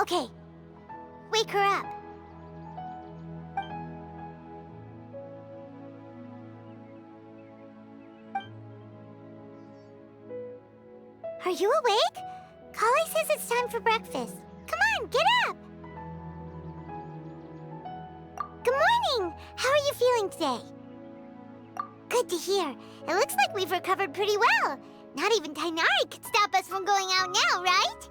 Okay. Wake her up. Are you awake? Kali says it's time for breakfast. Come on, get up! Good morning! How are you feeling today? Good to hear. It looks like we've recovered pretty well. Not even Tighnari could stop us from going out now, right?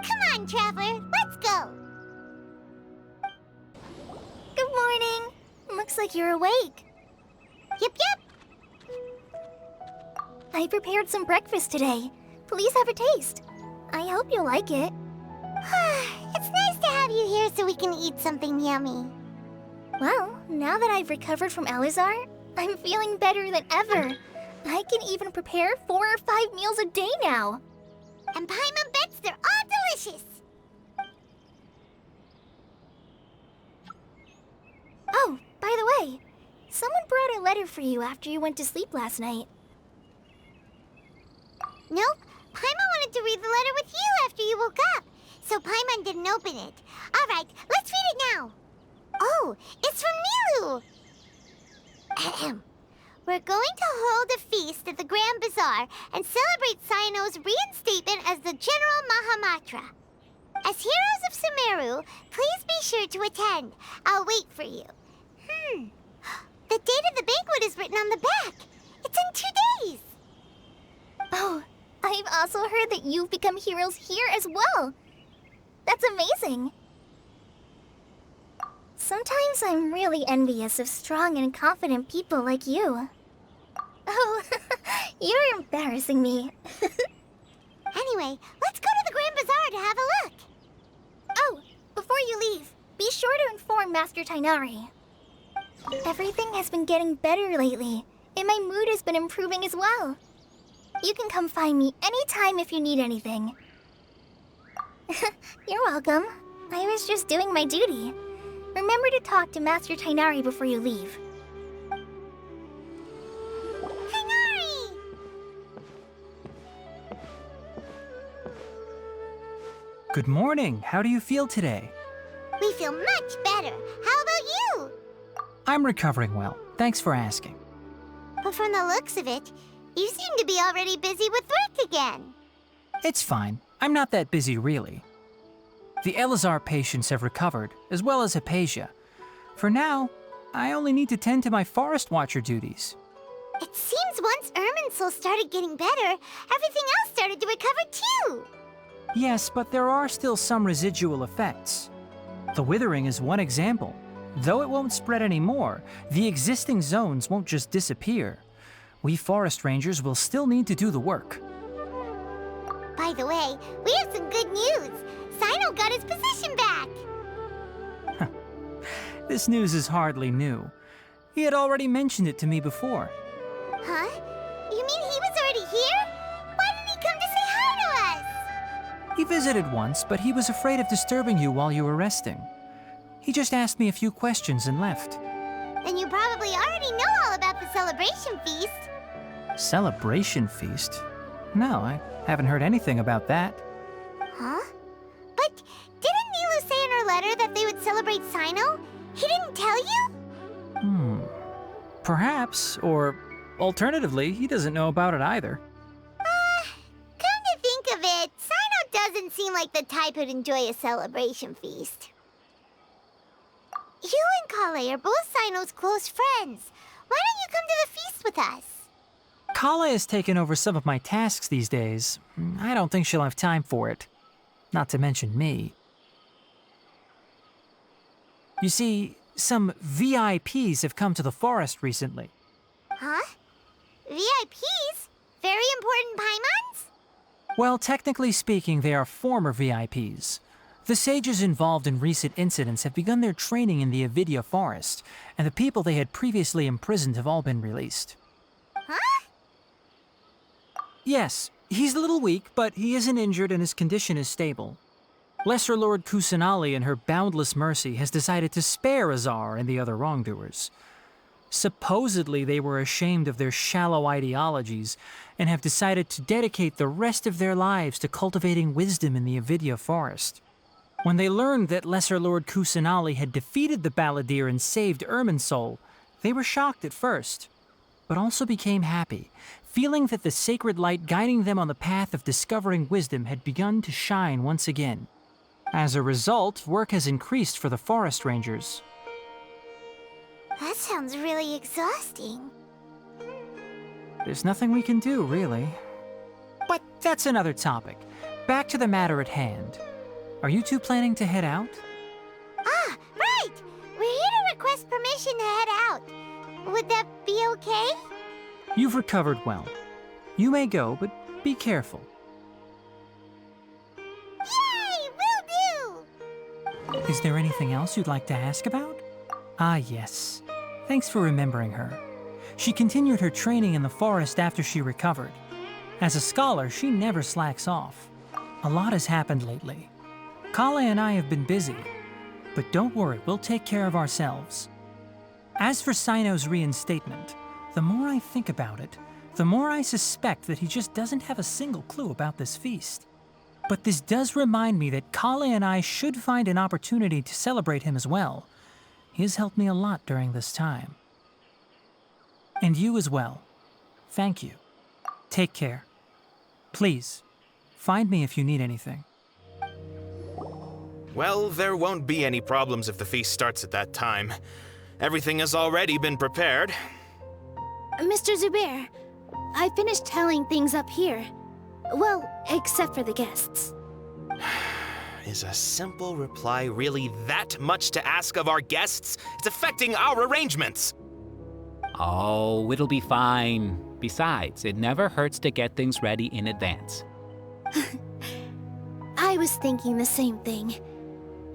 Come on, Traveler, let's go! Good morning. Looks like you're awake. Yep. I prepared some breakfast today. Please have a taste. I hope you'll like it. It's nice to have you here so we can eat something yummy. Well, now that I've recovered from Elazar, I'm feeling better than ever. I can even prepare 4 or 5 meals a day now. And Paimon bets they're all delicious. Oh, by the way, someone brought a letter for you after you went to sleep last night. Nope, Paimon wanted to read the letter with you after you woke up, so Paimon didn't open it. All right, let's read it now. Oh, it's from Nilu. Ahem. We're going to hold a feast at the Grand Bazaar and celebrate Cyno's reinstatement as the General Mahamatra. As heroes of Sumeru, please be sure to attend. I'll wait for you. The date of the banquet is written on the back. It's in 2 days. Oh, I've also heard that you've become heroes here as well. That's amazing. Sometimes I'm really envious of strong and confident people like you. Oh, you're embarrassing me. Anyway, let's go to the Grand Bazaar to have a look. Oh, before you leave, be sure to inform Master Tighnari. Everything has been getting better lately, and my mood has been improving as well. You can come find me anytime if you need anything. You're welcome. I was just doing my duty. Remember to talk to Master Tighnari before you leave. Tighnari! Good morning. How do you feel today? We feel much better. How about you? I'm recovering well. Thanks for asking. But from the looks of it, you seem to be already busy with work again. It's fine. I'm not that busy, really. The Elazar patients have recovered, as well as Hypatia. For now, I only need to tend to my Forest Watcher duties. It seems once Irminsul started getting better, everything else started to recover too. Yes, but there are still some residual effects. The withering is one example. Though it won't spread anymore, the existing zones won't just disappear. We forest rangers will still need to do the work. By the way, we have some good news. Cyno got his position back. This news is hardly new. He had already mentioned it to me before. Huh? You mean he was already here? Why didn't he come to say hi to us? He visited once, but he was afraid of disturbing you while you were resting. He just asked me a few questions and left. Then you probably already know all about the celebration feast. Celebration feast? No, I haven't heard anything about that. Huh? But didn't Nilu say in her letter that they would celebrate Cyno? He didn't tell you? Perhaps, or alternatively, he doesn't know about it either. Come to think of it, Cyno doesn't seem like the type who'd enjoy a celebration feast. You and Kale are both Cyno's close friends. Why don't you come to the feast with us? Kala has taken over some of my tasks these days. I don't think she'll have time for it. Not to mention me. You see, some VIPs have come to the forest recently. Huh? VIPs? Very important Paimons? Well, technically speaking, they are former VIPs. The sages involved in recent incidents have begun their training in the Avidya forest, and the people they had previously imprisoned have all been released. Huh? Yes, he's a little weak, but he isn't injured and his condition is stable. Lesser Lord Kusanali, in her boundless mercy, has decided to spare Azar and the other wrongdoers. Supposedly, they were ashamed of their shallow ideologies and have decided to dedicate the rest of their lives to cultivating wisdom in the Avidya forest. When they learned that Lesser Lord Kusanali had defeated the Balladeer and saved Irminsul, they were shocked at first, but also became happy, feeling that the sacred light guiding them on the path of discovering wisdom had begun to shine once again. As a result, work has increased for the forest rangers. That sounds really exhausting. There's nothing we can do, really. But that's another topic. Back to the matter at hand. Are you two planning to head out? Ah, right! We're here to request permission to head out. Would that be okay? You've recovered well. You may go, but be careful. Yay! Will do! Is there anything else you'd like to ask about? Ah, yes. Thanks for remembering her. She continued her training in the forest after she recovered. As a scholar, she never slacks off. A lot has happened lately. Kale and I have been busy, but don't worry, we'll take care of ourselves. As for Sino's reinstatement, the more I think about it, the more I suspect that he just doesn't have a single clue about this feast. But this does remind me that Kale and I should find an opportunity to celebrate him as well. He has helped me a lot during this time. And you as well. Thank you. Take care. Please, find me if you need anything. Well, there won't be any problems if the feast starts at that time. Everything has already been prepared. Mr. Zubair, I finished telling things up here. Well, except for the guests. Is a simple reply really that much to ask of our guests? It's affecting our arrangements. Oh, it'll be fine. Besides, it never hurts to get things ready in advance. I was thinking the same thing.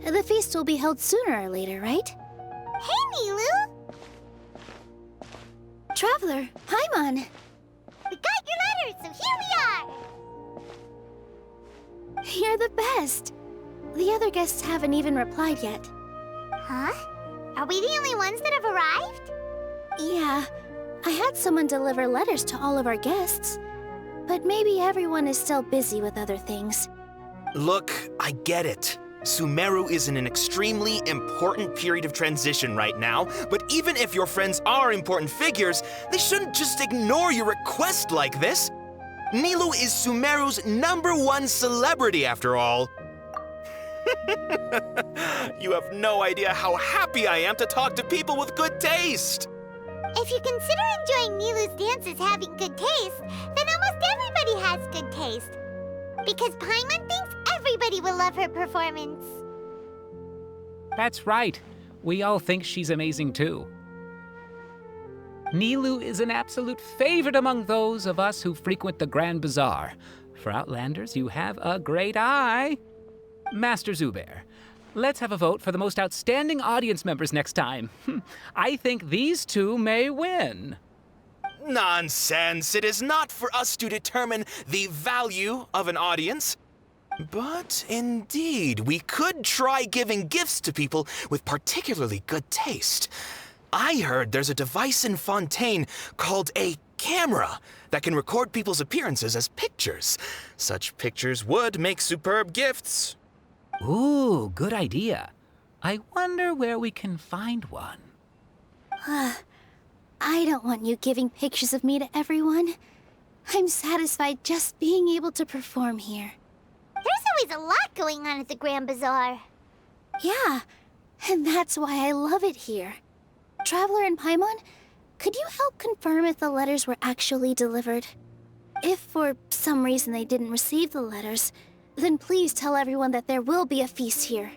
The feast will be held sooner or later, right? Hey, Nilu! Traveler, Paimon! We got your letter, so here we are! You're the best! The other guests haven't even replied yet. Huh? Are we the only ones that have arrived? Yeah, I had someone deliver letters to all of our guests. But maybe everyone is still busy with other things. Look, I get it. Sumeru is in an extremely important period of transition right now, but even if your friends are important figures, they shouldn't just ignore your request like this. Nilu is Sumeru's #1 celebrity after all. You have no idea how happy I am to talk to people with good taste. If you consider enjoying Nilu's dances having good taste, then almost everybody has good taste. Because Paimon thinks everybody will love her performance. That's right. We all think she's amazing too. Nilu is an absolute favorite among those of us who frequent the Grand Bazaar. For Outlanders, you have a great eye. Master Zubair, let's have a vote for the most outstanding audience members next time. I think these two may win. Nonsense! It is not for us to determine the value of an audience. But indeed, we could try giving gifts to people with particularly good taste. I heard there's a device in Fontaine called a camera that can record people's appearances as pictures. Such pictures would make superb gifts. Ooh, good idea. I wonder where we can find one. I don't want you giving pictures of me to everyone. I'm satisfied just being able to perform here. There's always a lot going on at the Grand Bazaar. Yeah, and that's why I love it here. Traveler and Paimon, could you help confirm if the letters were actually delivered? If for some reason they didn't receive the letters, then please tell everyone that there will be a feast here.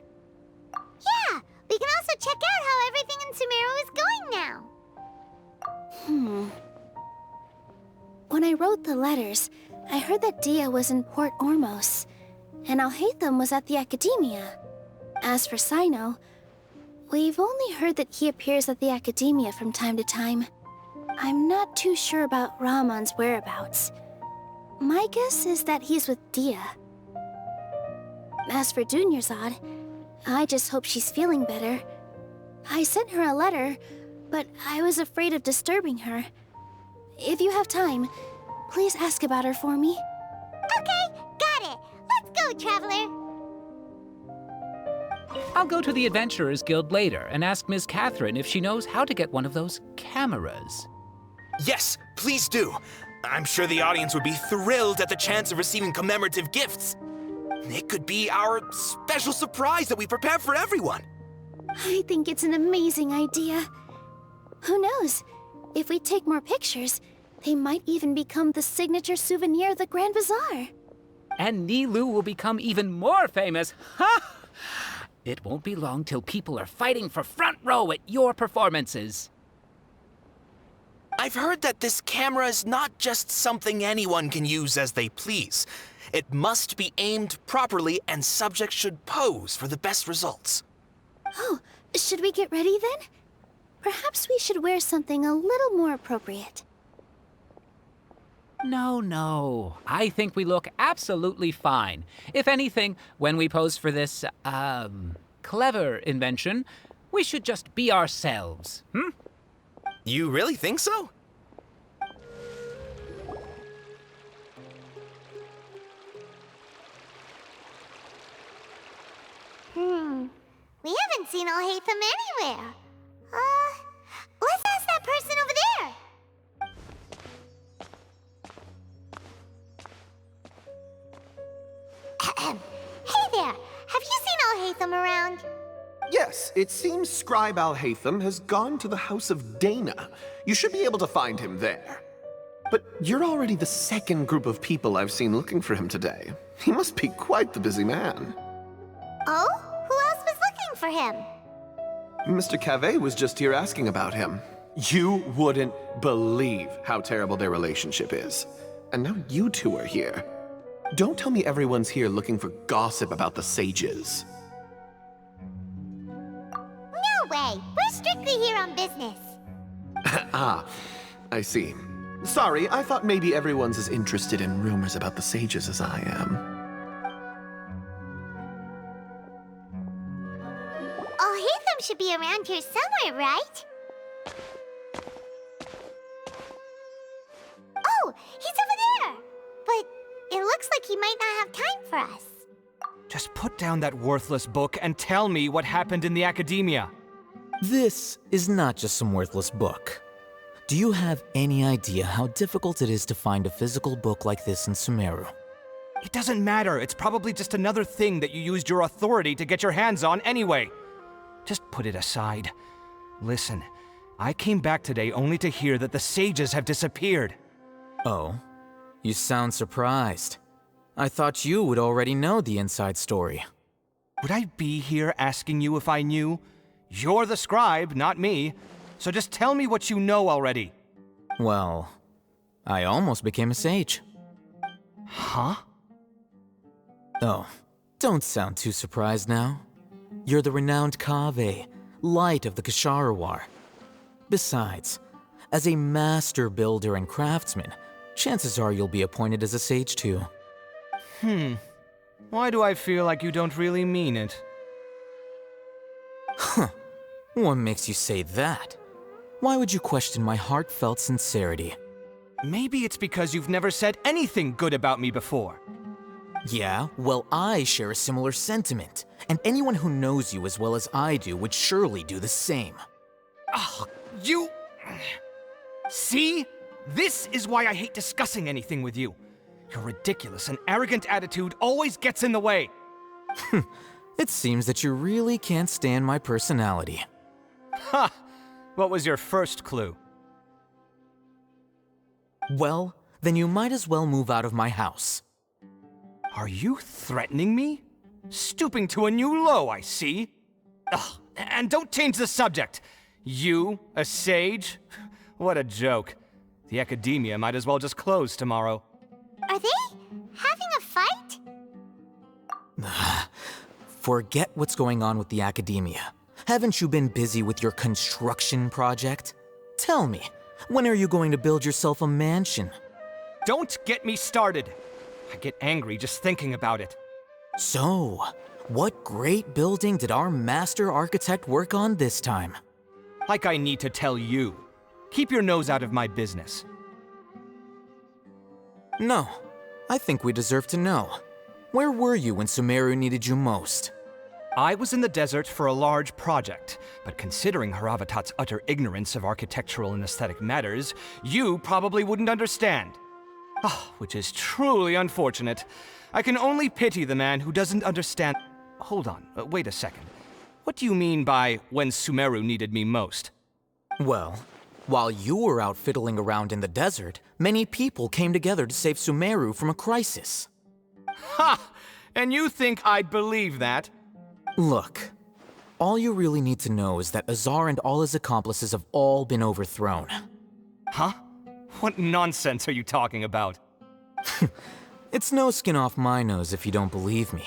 Yeah, we can also check out how everything in Sumeru is going now. When I wrote the letters, I heard that Dia was in Port Ormos, and Alhaitham was at the Akademiya. As for Sino, we've only heard that he appears at the Akademiya from time to time. I'm not too sure about Ramon's whereabouts. My guess is that he's with Dia. As for Dunyarzad, I just hope she's feeling better. I sent her a letter, but I was afraid of disturbing her. If you have time, please ask about her for me. Okay, got it. Let's go, Traveler. I'll go to the Adventurers Guild later and ask Ms. Catherine if she knows how to get one of those cameras. Yes, please do. I'm sure the audience would be thrilled at the chance of receiving commemorative gifts. It could be our special surprise that we prepare for everyone. I think it's an amazing idea. Who knows? If we take more pictures, they might even become the signature souvenir of the Grand Bazaar. And Nilou will become even more famous. Ha! It won't be long till people are fighting for front row at your performances. I've heard that this camera is not just something anyone can use as they please. It must be aimed properly, and subjects should pose for the best results. Oh, should we get ready then? Perhaps we should wear something a little more appropriate. No. I think we look absolutely fine. If anything, when we pose for this, clever invention, we should just be ourselves, You really think so? We haven't seen Alhaitham anywhere. Let's ask that person over there. Hey there, have you seen Alhaitham around? Yes, it seems Scribe Alhaitham has gone to the House of Dana. You should be able to find him there. But you're already the second group of people I've seen looking for him today. He must be quite the busy man. Oh? Who else was looking for him? Mr. Cave was just here asking about him. You wouldn't believe how terrible their relationship is. And now you two are here. Don't tell me everyone's here looking for gossip about the sages. No way. We're strictly here on business. Ah, I see. Sorry, I thought maybe everyone's as interested in rumors about the sages as I am. Alhaitham should be around here somewhere, right? Oh, he's over there! But it looks like he might not have time for us. Just put down that worthless book and tell me what happened in the Akademiya. This is not just some worthless book. Do you have any idea how difficult it is to find a physical book like this in Sumeru? It doesn't matter. It's probably just another thing that you used your authority to get your hands on anyway. Just put it aside. Listen, I came back today only to hear that the sages have disappeared. Oh, you sound surprised. I thought you would already know the inside story. Would I be here asking you if I knew? You're the scribe, not me. So just tell me what you know already. Well, I almost became a sage. Huh? Oh, don't sound too surprised now. You're the renowned Kaveh, light of the Ksharawar. Besides, as a master builder and craftsman, chances are you'll be appointed as a sage too. Why do I feel like you don't really mean it? Huh. What makes you say that? Why would you question my heartfelt sincerity? Maybe it's because you've never said anything good about me before. Yeah, well, I share a similar sentiment, and anyone who knows you as well as I do would surely do the same. Ugh, you... See? This is why I hate discussing anything with you. Your ridiculous and arrogant attitude always gets in the way. It seems that you really can't stand my personality. Ha! What was your first clue? Well, then you might as well move out of my house. Are you threatening me? Stooping to a new low, I see. Ugh, and don't change the subject. You, a sage? What a joke. The Akademiya might as well just close tomorrow. Are they having a fight? Forget what's going on with the Akademiya. Haven't you been busy with your construction project? Tell me, when are you going to build yourself a mansion? Don't get me started. I get angry just thinking about it. So, what great building did our master architect work on this time? Like I need to tell you. Keep your nose out of my business. No, I think we deserve to know. Where were you when Sumeru needed you most? I was in the desert for a large project, but considering Haravatat's utter ignorance of architectural and aesthetic matters, you probably wouldn't understand. Which is truly unfortunate. I can only pity the man who doesn't understand. Hold on, wait a second. What do you mean by when Sumeru needed me most? Well, while you were out fiddling around in the desert, many people came together to save Sumeru from a crisis. Ha! And you think I'd believe that? Look, all you really need to know is that Azar and all his accomplices have all been overthrown. Huh? What nonsense are you talking about? It's no skin off my nose if you don't believe me.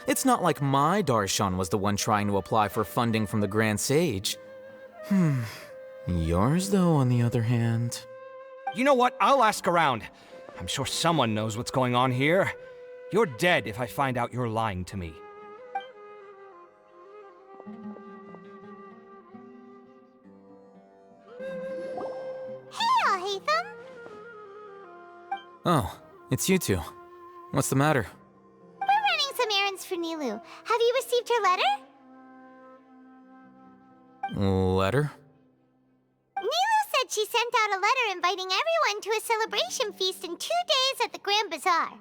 It's not like my Darshan was the one trying to apply for funding from the Grand Sage. Yours, though, on the other hand... You know what? I'll ask around. I'm sure someone knows what's going on here. You're dead if I find out you're lying to me. Hey, Alhaitham! Oh, it's you two. What's the matter? We're running some errands for Nilu. Have you received her letter? Letter? Nilu said she sent out a letter inviting everyone to a celebration feast in 2 days at the Grand Bazaar.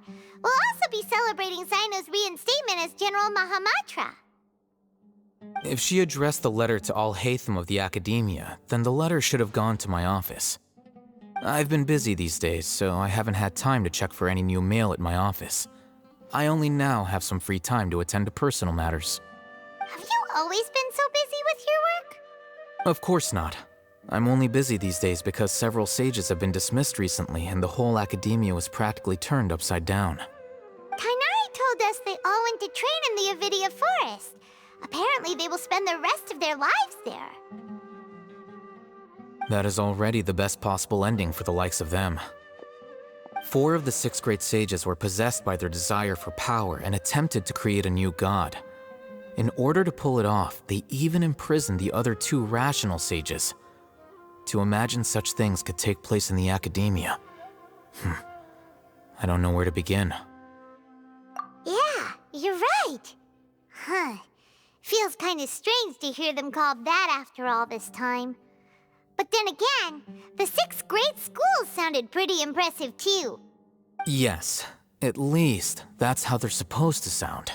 We'll also be celebrating Zaino's reinstatement as General Mahamatra. If she addressed the letter to Alhaitham of the Akademiya, then the letter should have gone to my office. I've been busy these days, so I haven't had time to check for any new mail at my office. I only now have some free time to attend to personal matters. Have you always been so busy with your work? Of course not. I'm only busy these days because several sages have been dismissed recently and the whole Akademiya was practically turned upside down. Kainari told us they all went to train in the Avidia Forest. Apparently they will spend the rest of their lives there. That is already the best possible ending for the likes of them. 4 of the 6 great sages were possessed by their desire for power and attempted to create a new god. In order to pull it off, they even imprisoned the other 2 rational sages. To imagine such things could take place in the Akademiya. I don't know where to begin. Yeah, you're right. Huh. Feels kind of strange to hear them called that after all this time. But then again, the 6 great schools sounded pretty impressive too. Yes, at least that's how they're supposed to sound.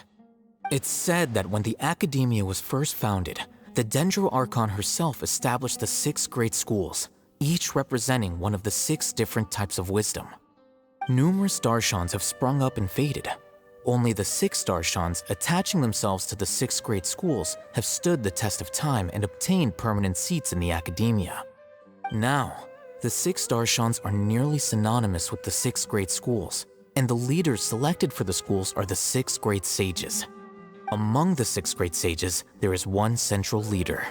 It's said that when the Akademiya was first founded, the Dendro Archon herself established the 6 great schools, each representing one of the 6 different types of wisdom. Numerous Darshans have sprung up and faded. Only the 6 Darshans attaching themselves to the 6 great schools have stood the test of time and obtained permanent seats in the Akademiya. Now, the 6 Darshans are nearly synonymous with the 6 great schools, and the leaders selected for the schools are the 6 great sages. Among the 6 great sages, there is one central leader,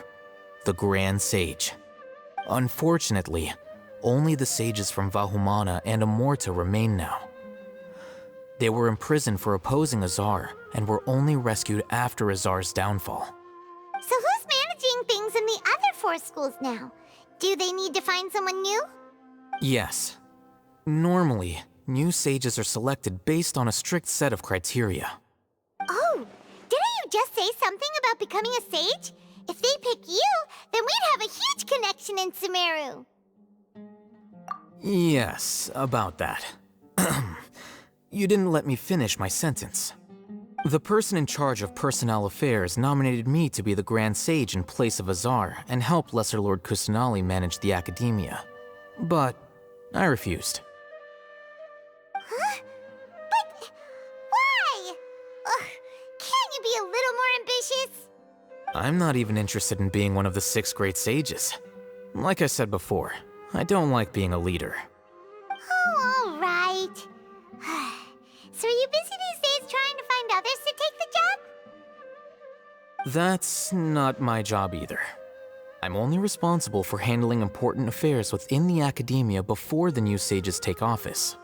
the Grand Sage. Unfortunately, only the sages from Vahumana and Amorta remain now. They were imprisoned for opposing Azar and were only rescued after Azar's downfall. So who's managing things in the other 4 schools now? Do they need to find someone new? Yes. Normally, new sages are selected based on a strict set of criteria. Oh, didn't you just say something about becoming a sage? If they pick you, then we'd have a huge connection in Sumeru. Yes, about that. You didn't let me finish my sentence. The person in charge of personnel affairs nominated me to be the Grand Sage in place of Azar and help Lesser Lord Kusanali manage the Akademiya. But I refused. Huh? But why? Ugh, can't you be a little more ambitious? I'm not even interested in being one of the 6 great sages. Like I said before, I don't like being a leader. Oh, all right. So are you busy these days trying to find others to take the job? That's not my job either. I'm only responsible for handling important affairs within the Akademiya before the new sages take office.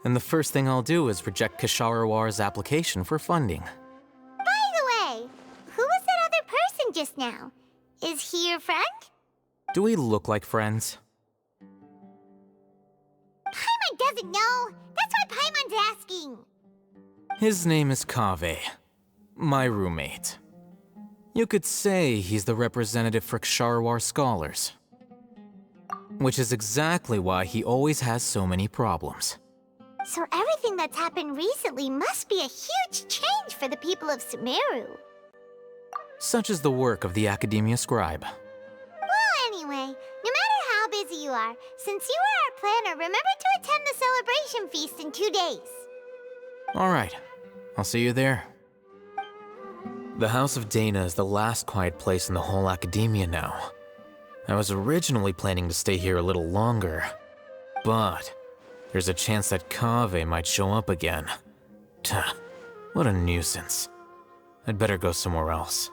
And the first thing I'll do is reject Kasharawar's application for funding. By the way, who was that other person just now? Is he your friend? Do we look like friends? Paimon doesn't know. That's why Paimon's asking. His name is Kaveh, my roommate. You could say he's the representative for Ksharawar scholars. Which is exactly why he always has so many problems. So everything that's happened recently must be a huge change for the people of Sumeru. Such is the work of the Akademiya scribe. Well, anyway, no matter how busy you are, since you are our planner, remember to attend the celebration feast in 2 days. Alright, I'll see you there. The House of Dana is the last quiet place in the whole Akademiya now. I was originally planning to stay here a little longer, but there's a chance that Kaveh might show up again. Tuh, what a nuisance. I'd better go somewhere else.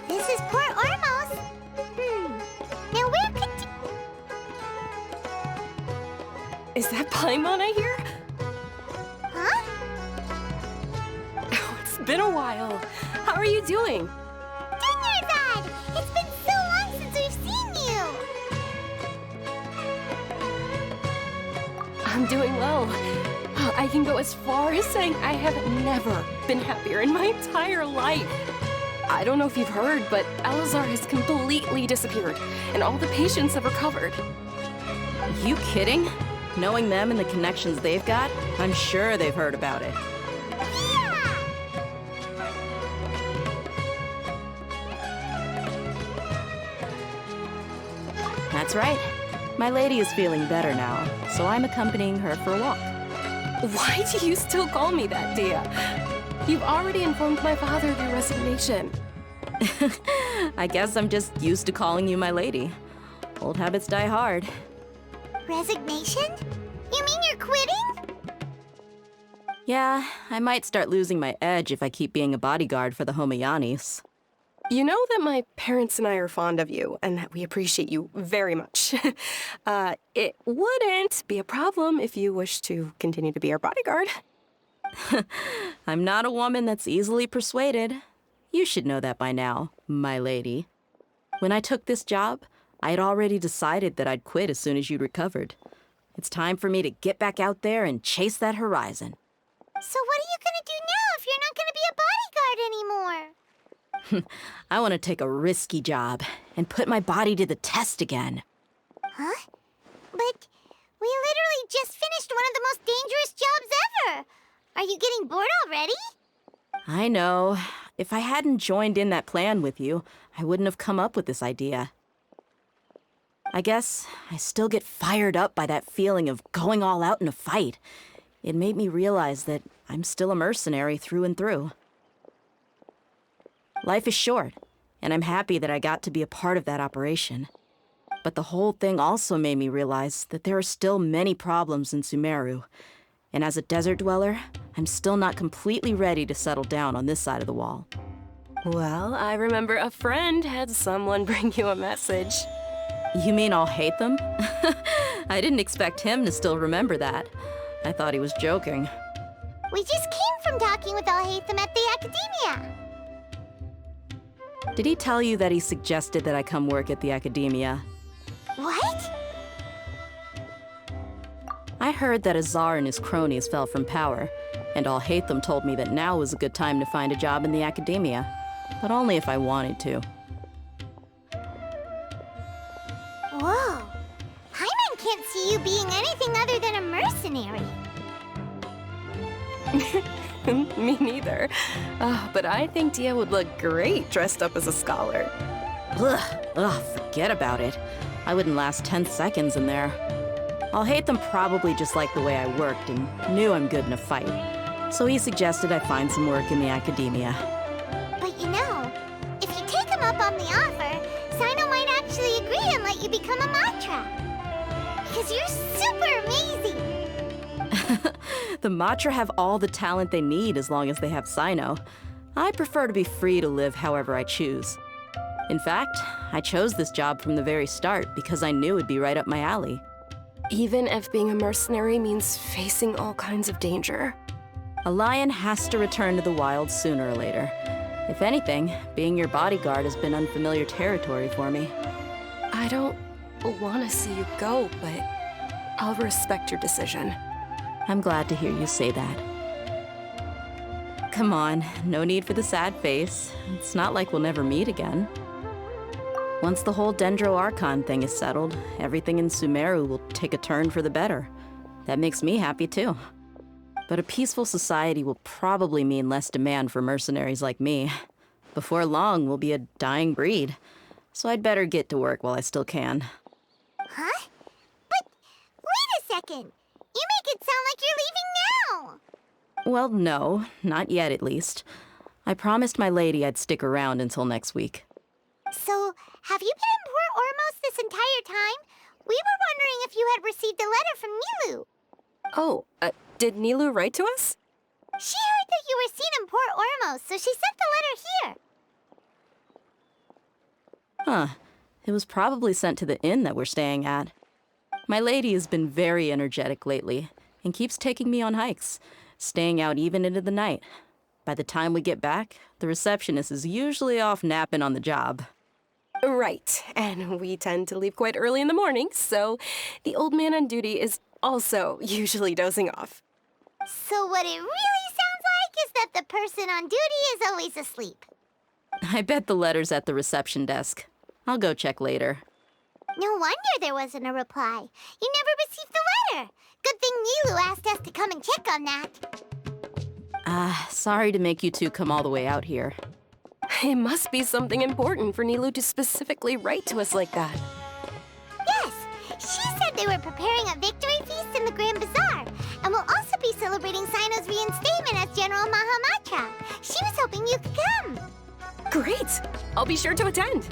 This is Port Ormos. Now where could Is that Paimon I hear? Huh? Oh, it's been a while. How are you doing? Dinnerzad! It's been so long since we've seen you! I'm doing well. I can go as far as saying I have never been happier in my entire life. I don't know if you've heard, but Elazar has completely disappeared, and all the patients have recovered. You kidding? Knowing them and the connections they've got, I'm sure they've heard about it. Yeah! That's right. My lady is feeling better now, so I'm accompanying her for a walk. Why do you still call me that, Dia? You've already informed my father of your resignation. I guess I'm just used to calling you my lady. Old habits die hard. Resignation? You mean you're quitting? Yeah, I might start losing my edge if I keep being a bodyguard for the Homayanis. You know that my parents and I are fond of you, and that we appreciate you very much. It wouldn't be a problem if you wish to continue to be our bodyguard. I'm not a woman that's easily persuaded. You should know that by now, my lady. When I took this job, I had already decided that I'd quit as soon as you'd recovered. It's time for me to get back out there and chase that horizon. So what are you gonna do now if you're not gonna be a bodyguard anymore? I want to take a risky job and put my body to the test again. Huh? But we literally just finished one of the most dangerous jobs ever! Are you getting bored already? I know. If I hadn't joined in that plan with you, I wouldn't have come up with this idea. I guess I still get fired up by that feeling of going all out in a fight. It made me realize that I'm still a mercenary through and through. Life is short, and I'm happy that I got to be a part of that operation. But the whole thing also made me realize that there are still many problems in Sumeru. And as a desert dweller, I'm still not completely ready to settle down on this side of the wall. Well, I remember a friend had someone bring you a message. You mean I'll hate them? I didn't expect him to still remember that. I thought he was joking. We just came from talking with Alhaitham at the Akademiya. Did he tell you that he suggested that I come work at the Akademiya? What? I heard that Azar and his cronies fell from power, and Alhaitham told me that now was a good time to find a job in the Akademiya, but only if I wanted to. Whoa. Paimon can't see you being anything other than a mercenary. Me neither. But I think Dia would look great dressed up as a scholar. Ugh, forget about it. I wouldn't last 10 seconds in there. Alhaitham probably just liked the way I worked and knew I'm good in a fight. So he suggested I find some work in the Akademiya. But you know, if you take him up on the offer, Sino might actually agree and let you become a Matra. Because you're super amazing. The Matra have all the talent they need as long as they have Sino. I prefer to be free to live however I choose. In fact, I chose this job from the very start because I knew it'd be right up my alley. Even if being a mercenary means facing all kinds of danger. A lion has to return to the wild sooner or later. If anything, being your bodyguard has been unfamiliar territory for me. I don't want to see you go, but I'll respect your decision. I'm glad to hear you say that. Come on, no need for the sad face. It's not like we'll never meet again. Once the whole Dendro Archon thing is settled, everything in Sumeru will take a turn for the better. That makes me happy too. But a peaceful society will probably mean less demand for mercenaries like me. Before long, we'll be a dying breed. So I'd better get to work while I still can. Huh? But wait a second. You make it sound like you're leaving now. Well, no, not yet at least. I promised my lady I'd stick around until next week. So, have you been in Port Ormos this entire time? We were wondering if you had received a letter from Nilou. Oh, did Nilou write to us? She heard that you were seen in Port Ormos, so she sent the letter here. Huh. It was probably sent to the inn that we're staying at. My lady has been very energetic lately and keeps taking me on hikes, staying out even into the night. By the time we get back, the receptionist is usually off napping on the job. Right, and we tend to leave quite early in the morning, so the old man on duty is also usually dozing off. So what it really sounds like is that the person on duty is always asleep. I bet the letter's at the reception desk. I'll go check later. No wonder there wasn't a reply. You never received the letter. Good thing Nilou asked us to come and check on that. Sorry to make you two come all the way out here. It must be something important for Nilou to specifically write to us like that. Yes, she said they were preparing a victory feast in the Grand Bazaar, and will also be celebrating Sino's reinstatement as General Mahamatra. She was hoping you could come. Great! I'll be sure to attend.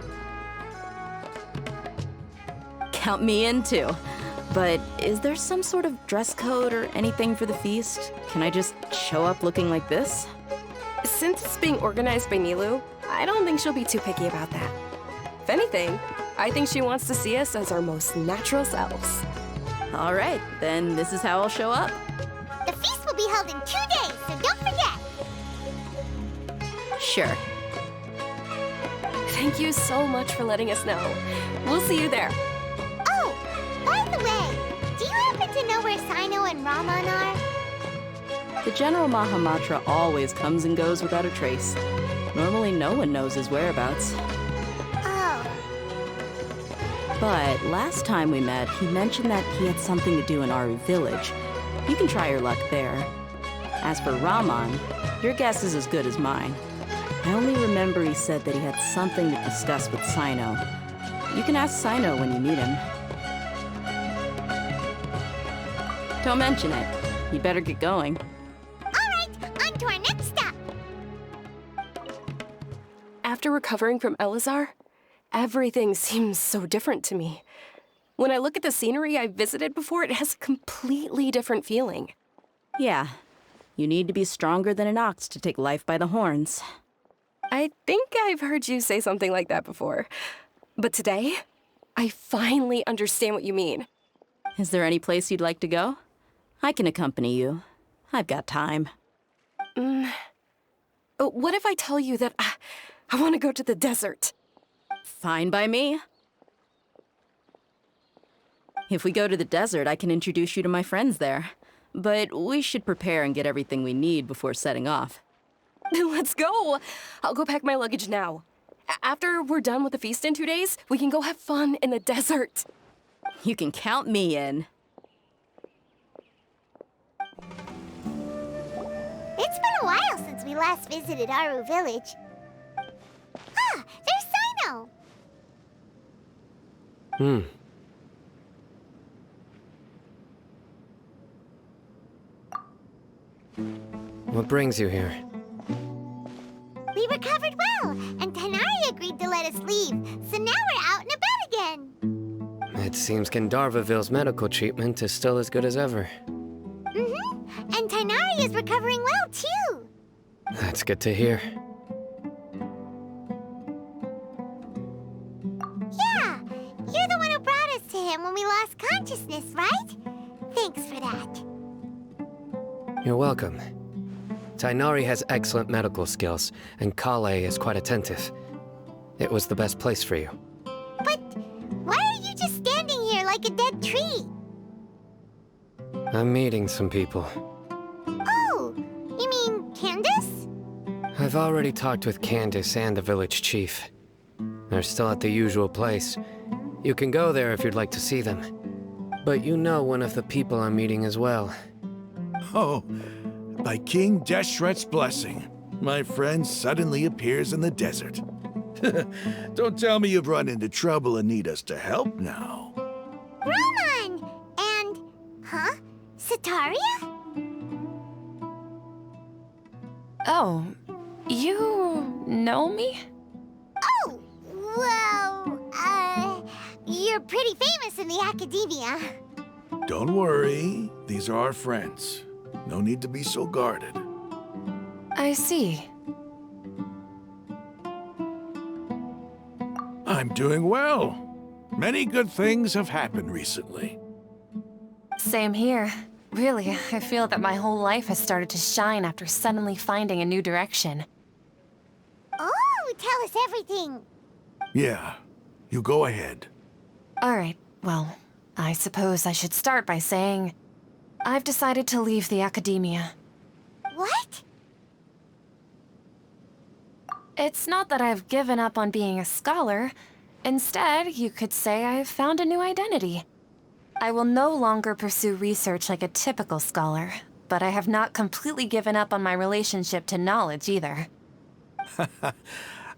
Count me in too. But is there some sort of dress code or anything for the feast? Can I just show up looking like this? Since it's being organized by Nilou, I don't think she'll be too picky about that. If anything, I think she wants to see us as our most natural selves. All right, then this is how I'll show up. The feast will be held in 2 days, so don't forget. Sure. Thank you so much for letting us know. We'll see you there. Oh, by the way, do you happen to know where Sino and Raman are? The General Mahamatra always comes and goes without a trace. Normally no one knows his whereabouts. Oh. But last time we met, he mentioned that he had something to do in Aru Village. You can try your luck there. As for Raman, your guess is as good as mine. I only remember he said that he had something to discuss with Sino. You can ask Sino when you meet him. Don't mention it. You better get going. On to our next stop. After recovering from Elazar, everything seems so different to me. When I look at the scenery I visited before, it has a completely different feeling. Yeah, you need to be stronger than an ox to take life by the horns. I think I've heard you say something like that before. But today, I finally understand what you mean. Is there any place you'd like to go? I can accompany you. I've got time. What if I tell you that I want to go to the desert? Fine by me. If we go to the desert, I can introduce you to my friends there. But we should prepare and get everything we need before setting off. Let's go! I'll go pack my luggage now. After we're done with the feast in 2 days, we can go have fun in the desert. You can count me in. It's been a while since we last visited Aru Village. Ah, there's Sino! What brings you here? We recovered well, and Tanari agreed to let us leave, so now we're out and about again. It seems Gandharvaville's medical treatment is still as good as ever. Mm-hmm. And Tighnari is recovering well, too. That's good to hear. Yeah, you're the one who brought us to him when we lost consciousness, right? Thanks for that. You're welcome. Tighnari has excellent medical skills, and Kale is quite attentive. It was the best place for you. But why are you just standing here like a dead tree? I'm meeting some people. Oh, you mean Candace? I've already talked with Candace and the village chief. They're still at the usual place. You can go there if you'd like to see them. But you know one of the people I'm meeting as well. Oh, by King Deshret's blessing, my friend suddenly appears in the desert. Don't tell me you've run into trouble and need us to help now. Roman! And... huh? Sataria? Oh, you know me? Oh, well, you're pretty famous in the Akademiya. Don't worry, these are our friends. No need to be so guarded. I see. I'm doing well. Many good things have happened recently. Same here. Really, I feel that my whole life has started to shine after suddenly finding a new direction. Oh, tell us everything. Yeah, you go ahead. Alright, well, I suppose I should start by saying I've decided to leave the Akademiya. What? It's not that I've given up on being a scholar. Instead, you could say I've found a new identity. I will no longer pursue research like a typical scholar, but I have not completely given up on my relationship to knowledge either.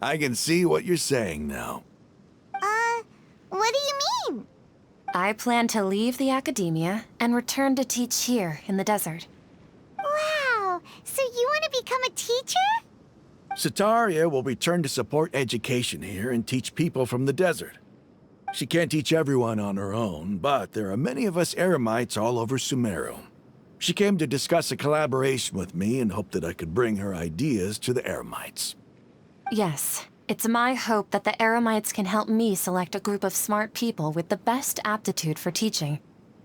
I can see what you're saying now. What do you mean? I plan to leave the Akademiya and return to teach here in the desert. Wow, so you want to become a teacher? Sataria will return to support education here and teach people from the desert. She can't teach everyone on her own, but there are many of us Eremites all over Sumeru. She came to discuss a collaboration with me and hoped that I could bring her ideas to the Eremites. Yes, it's my hope that the Eremites can help me select a group of smart people with the best aptitude for teaching.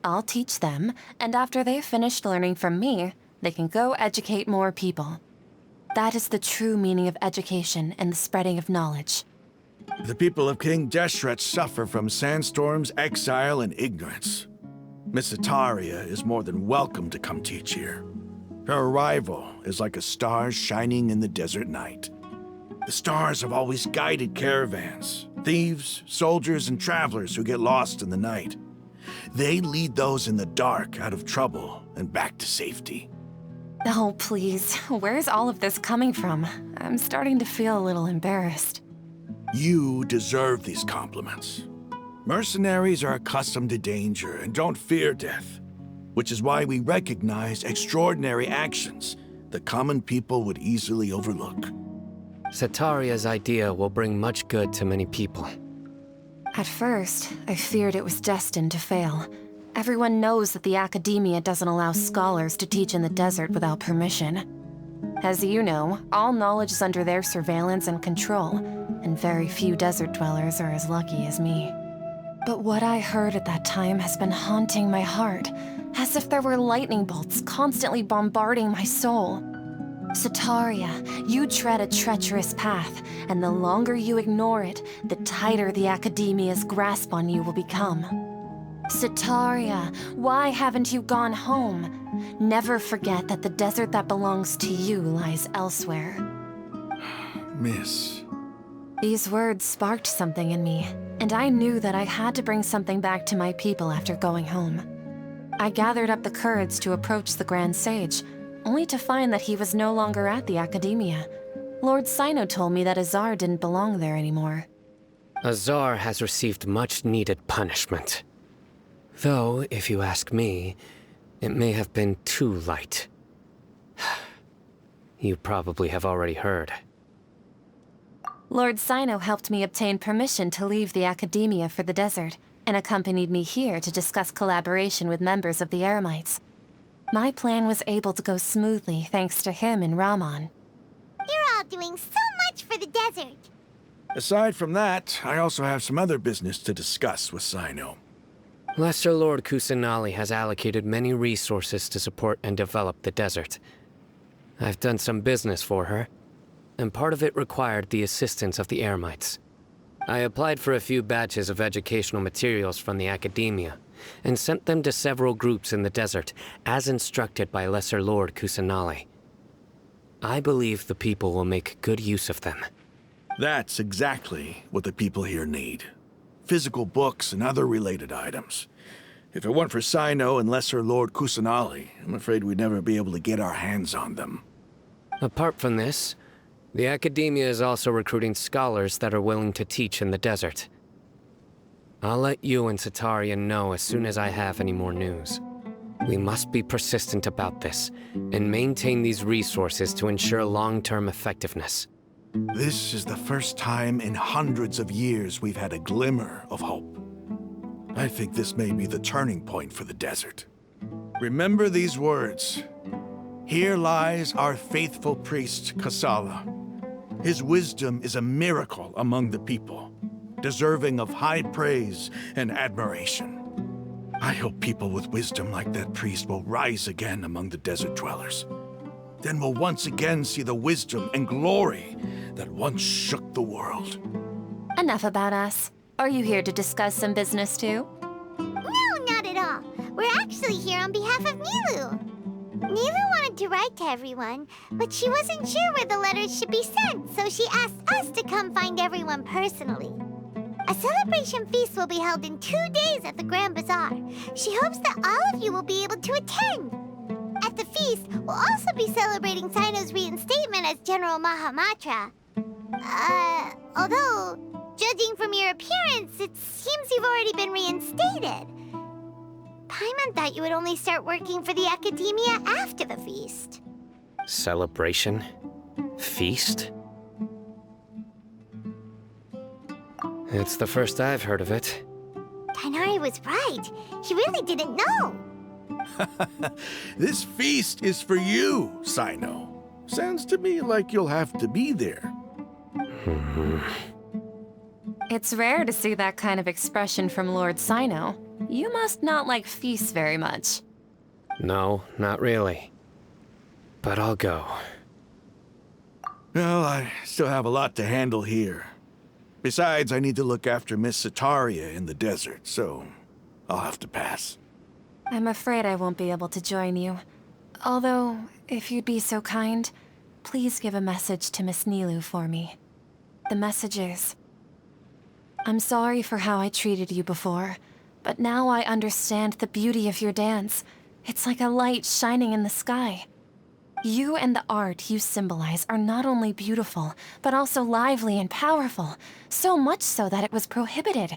I'll teach them, and after they've finished learning from me, they can go educate more people. That is the true meaning of education and the spreading of knowledge. The people of King Deshret suffer from sandstorms, exile, and ignorance. Miss Sataria is more than welcome to come teach here. Her arrival is like a star shining in the desert night. The stars have always guided caravans, thieves, soldiers, and travelers who get lost in the night. They lead those in the dark out of trouble and back to safety. Oh, please. Where's all of this coming from? I'm starting to feel a little embarrassed. You deserve these compliments. Mercenaries are accustomed to danger and don't fear death, which is why we recognize extraordinary actions that common people would easily overlook. Sataria's idea will bring much good to many people. At first, I feared it was destined to fail. Everyone knows that the Akademiya doesn't allow scholars to teach in the desert without permission. As you know, all knowledge is under their surveillance and control, and very few desert dwellers are as lucky as me. But what I heard at that time has been haunting my heart, as if there were lightning bolts constantly bombarding my soul. Sataria, you tread a treacherous path, and the longer you ignore it, the tighter the Akademiya's grasp on you will become. Sataria, why haven't you gone home? Never forget that the desert that belongs to you lies elsewhere. Miss. These words sparked something in me, and I knew that I had to bring something back to my people after going home. I gathered up the courage to approach the Grand Sage, only to find that he was no longer at the Akademiya. Lord Sino told me that Azar didn't belong there anymore. Azar has received much-needed punishment. Though, if you ask me, it may have been too light. You probably have already heard. Lord Sino helped me obtain permission to leave the Akademiya for the desert, and accompanied me here to discuss collaboration with members of the Eremites. My plan was able to go smoothly thanks to him and Rahman. You're all doing so much for the desert. Aside from that, I also have some other business to discuss with Sino. Lesser Lord Kusanali has allocated many resources to support and develop the desert. I've done some business for her, and part of it required the assistance of the Eremites. I applied for a few batches of educational materials from the Akademiya, and sent them to several groups in the desert, as instructed by Lesser Lord Kusanali. I believe the people will make good use of them. That's exactly what the people here need. Physical books and other related items. If it weren't for Sino and Lesser Lord Kusanali, I'm afraid we'd never be able to get our hands on them. Apart from this, the Akademiya is also recruiting scholars that are willing to teach in the desert. I'll let you and Sataria know as soon as I have any more news. We must be persistent about this, and maintain these resources to ensure long-term effectiveness. This is the first time in hundreds of years we've had a glimmer of hope. I think this may be the turning point for the desert. Remember these words. Here lies our faithful priest, Kasala. His wisdom is a miracle among the people, deserving of high praise and admiration. I hope people with wisdom like that priest will rise again among the desert dwellers. Then we'll once again see the wisdom and glory that once shook the world. Enough about us. Are you here to discuss some business too? No, not at all. We're actually here on behalf of Nilu. Nilu wanted to write to everyone, but she wasn't sure where the letters should be sent, so she asked us to come find everyone personally. A celebration feast will be held in 2 days at the Grand Bazaar. She hopes that all of you will be able to attend. At the feast, we'll also be celebrating Sino's reinstatement as General Mahamatra. Although, judging from your appearance, it seems you've already been reinstated. Paimon thought you would only start working for the Akademiya after the feast. Celebration? Feast? It's the first I've heard of it. Tighnari was right. He really didn't know. This feast is for you, Sino. Sounds to me like you'll have to be there. It's rare to see that kind of expression from Lord Sino. You must not like feasts very much. No, not really. But I'll go. Well, I still have a lot to handle here. Besides, I need to look after Miss Sataria in the desert, so I'll have to pass. I'm afraid I won't be able to join you. Although, if you'd be so kind, please give a message to Miss Nilu for me. The message is, I'm sorry for how I treated you before, but now I understand the beauty of your dance. It's like a light shining in the sky. You and the art you symbolize are not only beautiful, but also lively and powerful, so much so that it was prohibited.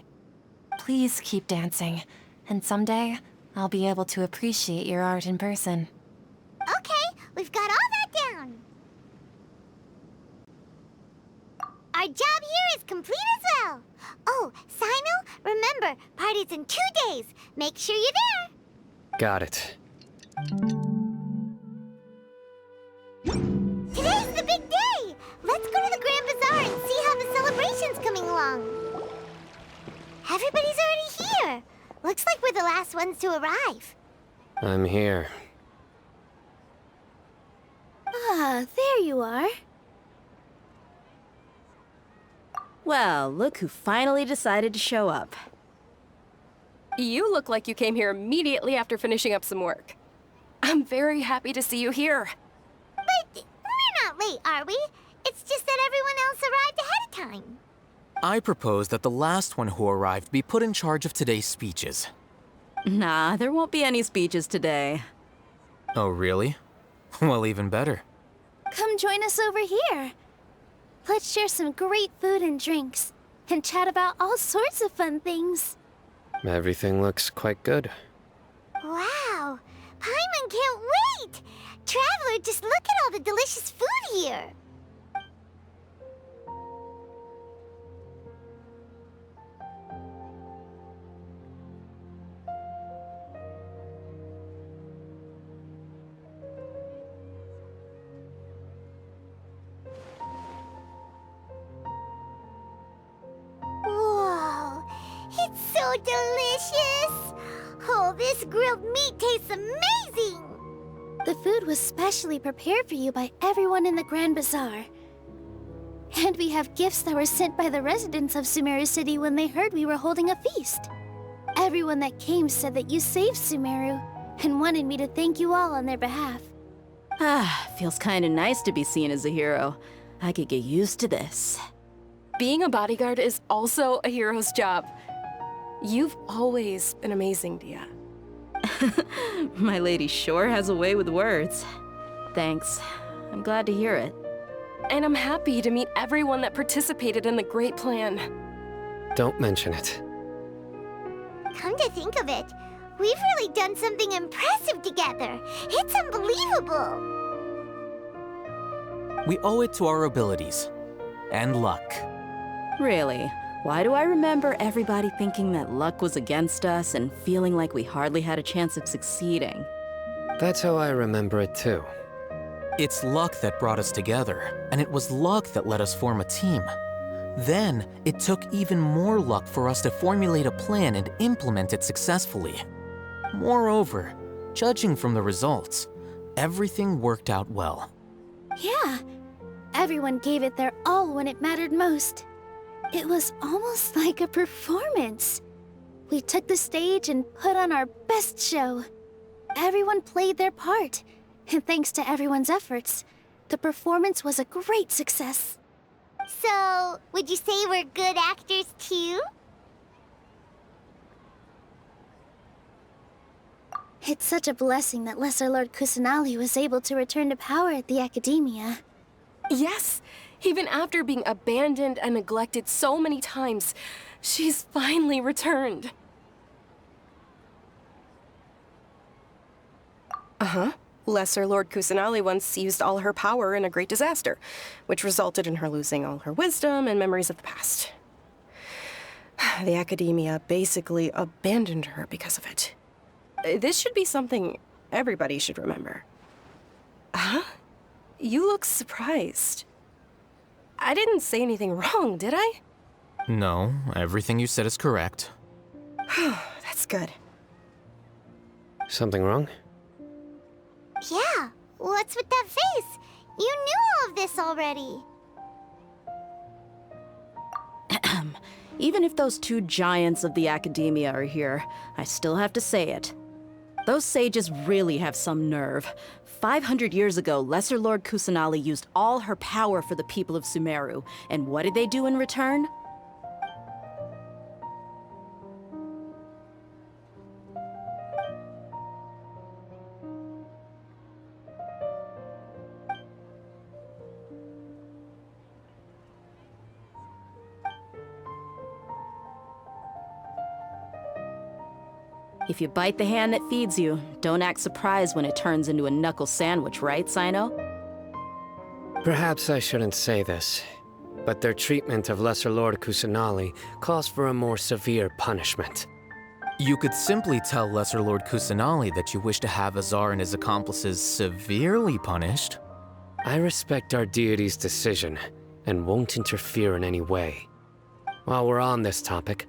Please keep dancing, and someday, I'll be able to appreciate your art in person. Okay, we've got all that down. Our job here is complete as well. Oh, Sino, remember, party's in 2 days. Make sure you're there. Got it. Today's the big day. Let's go to the Grand Bazaar and see how the celebration's coming along. Everybody's already here. Looks like we're the last ones to arrive. I'm here. Ah, there you are. Well, look who finally decided to show up. You look like you came here immediately after finishing up some work. I'm very happy to see you here. But we're not late, are we? It's just that everyone else arrived ahead of time. I propose that the last one who arrived be put in charge of today's speeches. Nah, there won't be any speeches today. Oh, really? Well, even better. Come join us over here. Let's share some great food and drinks, and chat about all sorts of fun things. Everything looks quite good. Wow, Paimon can't wait! Traveler, just look at all the delicious food here. so delicious! Oh, this grilled meat tastes amazing! The food was specially prepared for you by everyone in the Grand Bazaar. And we have gifts that were sent by the residents of Sumeru City when they heard we were holding a feast. Everyone that came said that you saved Sumeru and wanted me to thank you all on their behalf. Feels kinda nice to be seen as a hero. I could get used to this. Being a bodyguard is also a hero's job. You've always been amazing, Dia. My lady sure has a way with words. Thanks. I'm glad to hear it. And I'm happy to meet everyone that participated in the great plan. Don't mention it. Come to think of it, we've really done something impressive together. It's unbelievable. We owe it to our abilities. And luck. Really? Why do I remember everybody thinking that luck was against us and feeling like we hardly had a chance of succeeding? That's how I remember it too. It's luck that brought us together, and it was luck that let us form a team. Then, it took even more luck for us to formulate a plan and implement it successfully. Moreover, judging from the results, everything worked out well. Yeah, everyone gave it their all when it mattered most. It was almost like a performance. We took the stage and put on our best show. Everyone played their part, and thanks to everyone's efforts, the performance was a great success. So, would you say we're good actors too? It's such a blessing that Lesser Lord Kusanali was able to return to power at the Akademiya. Yes! Even after being abandoned and neglected so many times, she's finally returned. Lesser Lord Kusanali once used all her power in a great disaster, which resulted in her losing all her wisdom and memories of the past. The Akademiya basically abandoned her because of it. This should be something everybody should remember. Huh? You look surprised. I didn't say anything wrong, did I? No, everything you said is correct. That's good. Something wrong? Yeah, what's with that face? You knew all of this already. Even if those two giants of the Akademiya are here, I still have to say it. Those sages really have some nerve. 500 years ago, Lesser Lord Kusanali used all her power for the people of Sumeru, and what did they do in return? If you bite the hand that feeds you, don't act surprised when it turns into a knuckle sandwich, right, Sino? Perhaps I shouldn't say this, but their treatment of Lesser Lord Kusanali calls for a more severe punishment. You could simply tell Lesser Lord Kusanali that you wish to have Azar and his accomplices severely punished. I respect our deity's decision, and won't interfere in any way. While we're on this topic,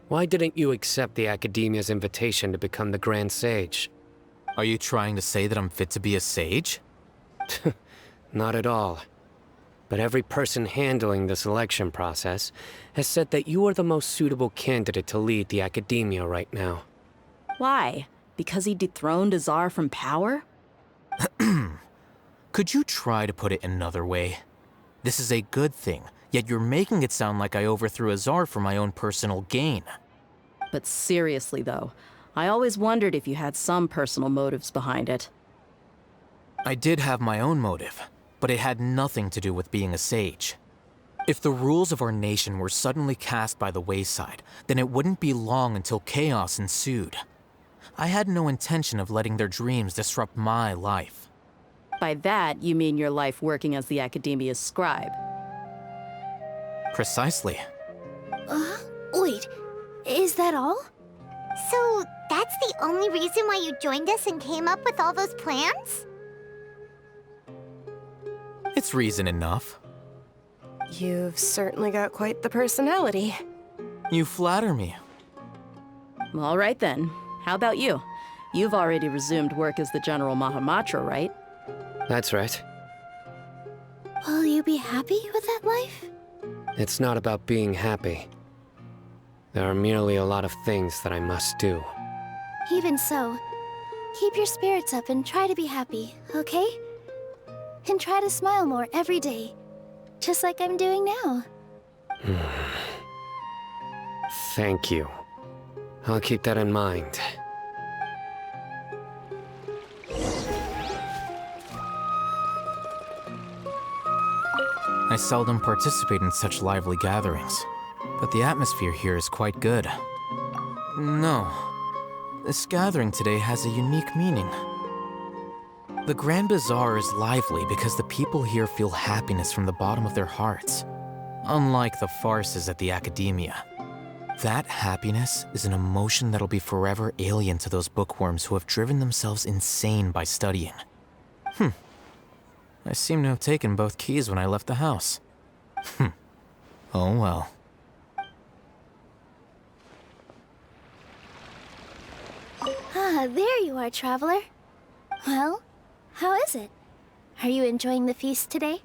why didn't you accept the Akademiya's invitation to become the Grand Sage? Are you trying to say that I'm fit to be a sage? Not at all. But every person handling the selection process has said that you are the most suitable candidate to lead the Akademiya right now. Why? Because he dethroned Azar from power? Could you try to put it another way? This is a good thing, yet you're making it sound like I overthrew Azar for my own personal gain. But seriously, though, I always wondered if you had some personal motives behind it. I did have my own motive, but it had nothing to do with being a sage. If the rules of our nation were suddenly cast by the wayside, then it wouldn't be long until chaos ensued. I had no intention of letting their dreams disrupt my life. By that, you mean your life working as the Akademiya's scribe. Precisely. Wait, is that all? So, that's the only reason why you joined us and came up with all those plans? It's reason enough. You've certainly got quite the personality. You flatter me. All right then. How about you? You've already resumed work as the General Mahamatra, right? That's right. Will you be happy with that life? It's not about being happy. There are merely a lot of things that I must do. Even so, keep your spirits up and try to be happy, okay? And try to smile more every day, just like I'm doing now. Thank you. I'll keep that in mind. I seldom participate in such lively gatherings, but the atmosphere here is quite good. No, this gathering today has a unique meaning. The Grand Bazaar is lively because the people here feel happiness from the bottom of their hearts, unlike the farces at the Akademiya. That happiness is an emotion that'll be forever alien to those bookworms who have driven themselves insane by studying. I seem to have taken both keys when I left the house. Oh well. Ah, there you are, traveler. Well, how is it? Are you enjoying the feast today?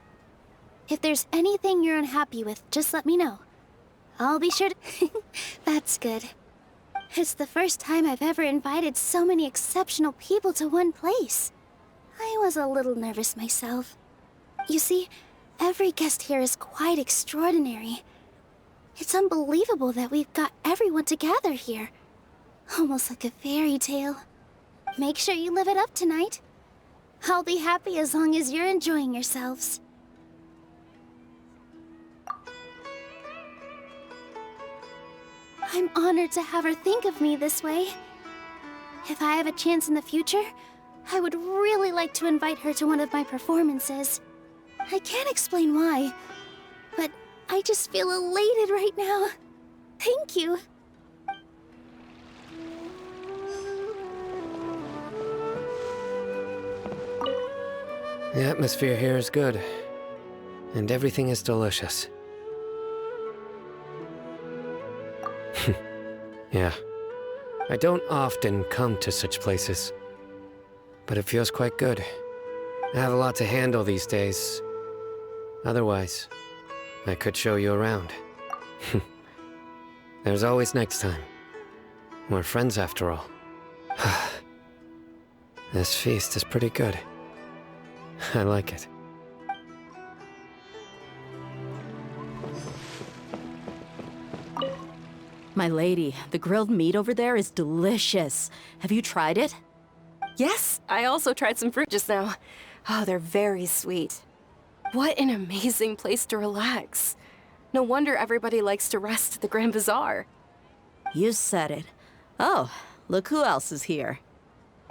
If there's anything you're unhappy with, just let me know. I'll be sure to... That's good. It's the first time I've ever invited so many exceptional people to one place. I was a little nervous myself. You see, every guest here is quite extraordinary. It's unbelievable that we've got everyone together here. Almost like a fairy tale. Make sure you live it up tonight. I'll be happy as long as you're enjoying yourselves. I'm honored to have her think of me this way. If I have a chance in the future, I would really like to invite her to one of my performances. I can't explain why, but I just feel elated right now. Thank you. The atmosphere here is good, and everything is delicious. Yeah. I don't often come to such places, but it feels quite good. I have a lot to handle these days. Otherwise, I could show you around. There's always next time. We're friends after all. This feast is pretty good. I like it. My lady, the grilled meat over there is delicious. Have you tried it? Yes, I also tried some fruit just now. Oh, they're very sweet. What an amazing place to relax. No wonder everybody likes to rest at the Grand Bazaar. You said it. Oh, look who else is here.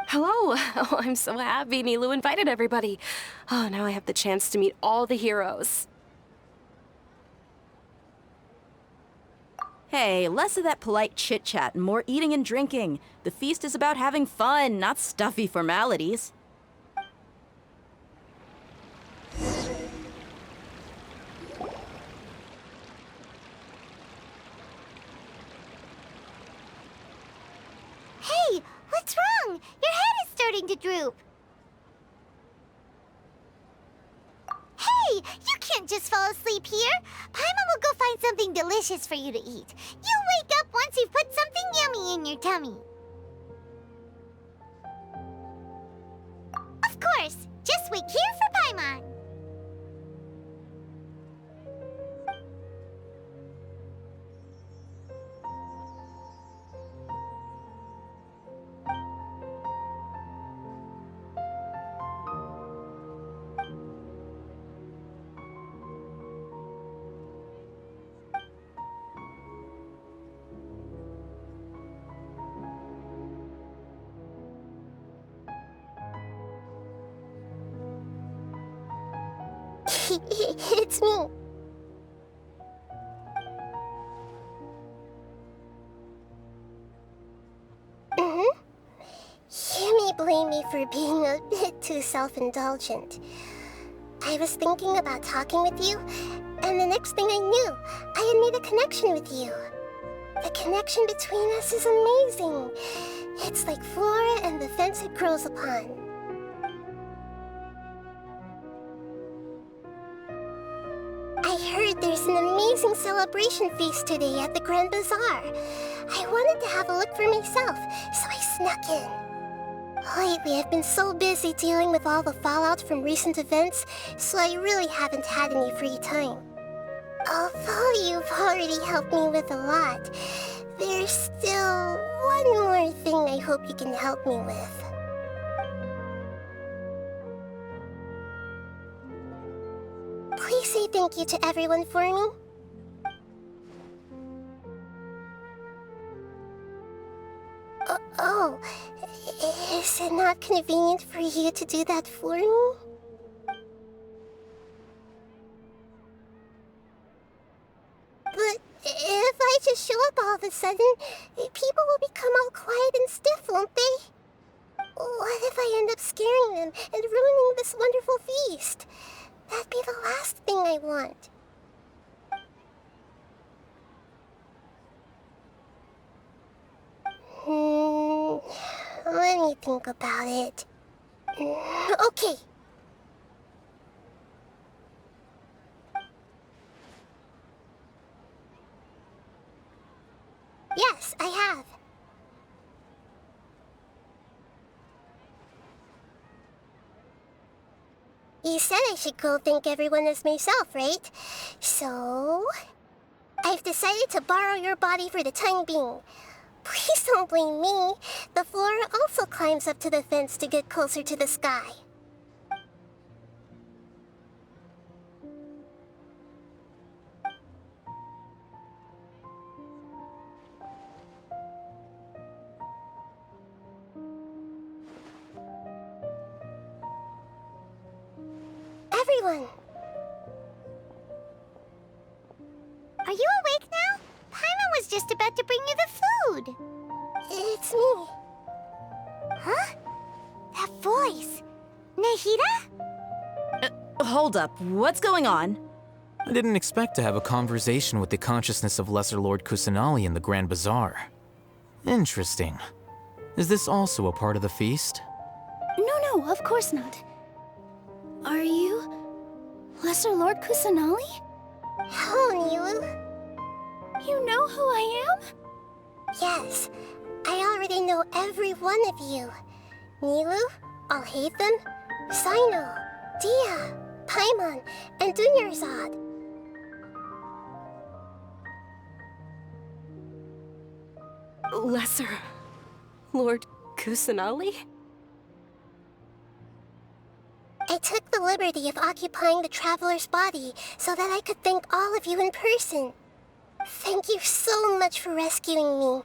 Hello. Oh, I'm so happy Nilou invited everybody. Oh, now I have the chance to meet all the heroes. Hey, less of that polite chit-chat and more eating and drinking. The feast is about having fun, not stuffy formalities. Hey, what's wrong? Your head is starting to droop. Hey, you can't just fall asleep here. Paimon will go find something delicious for you to eat. You'll wake up once you've put something yummy in your tummy. Of course, just wait here for Paimon. It's me. You may blame me for being a bit too self-indulgent. I was thinking about talking with you, and the next thing I knew, I had made a connection with you. The connection between us is amazing. It's like flora and the fence it grows upon. I heard there's an amazing celebration feast today at the Grand Bazaar. I wanted to have a look for myself, so I snuck in. Lately, I've been so busy dealing with all the fallout from recent events, so I really haven't had any free time. Although you've already helped me with a lot, there's still one more thing I hope you can help me with. Please say thank you to everyone for me. Oh, is it not convenient for you to do that for me? But if I just show up all of a sudden, people will become all quiet and stiff, won't they? What if I end up scaring them and ruining this wonderful feast? That'd be the last thing I want. Let me think about it. Okay. Yes, I have. You said I should go thank everyone as myself, right? So... I've decided to borrow your body for the time being. Please don't blame me. The flora also climbs up to the fence to get closer to the sky. Everyone! Are you awake now? Paimon was just about to bring you the food. It's me. Huh? That voice. Nahida? Hold up, what's going on? I didn't expect to have a conversation with the consciousness of Lesser Lord Kusanali in the Grand Bazaar. Interesting. Is this also a part of the feast? No, of course not. Are you... Lesser Lord Kusanali? Hello, Nilu. You know who I am? Yes, I already know every one of you. Nilu, Alhaitham, Sino, Dia, Paimon, and Dunyarzad. Lesser Lord Kusanali? I took the liberty of occupying the Traveler's body so that I could thank all of you in person. Thank you so much for rescuing me,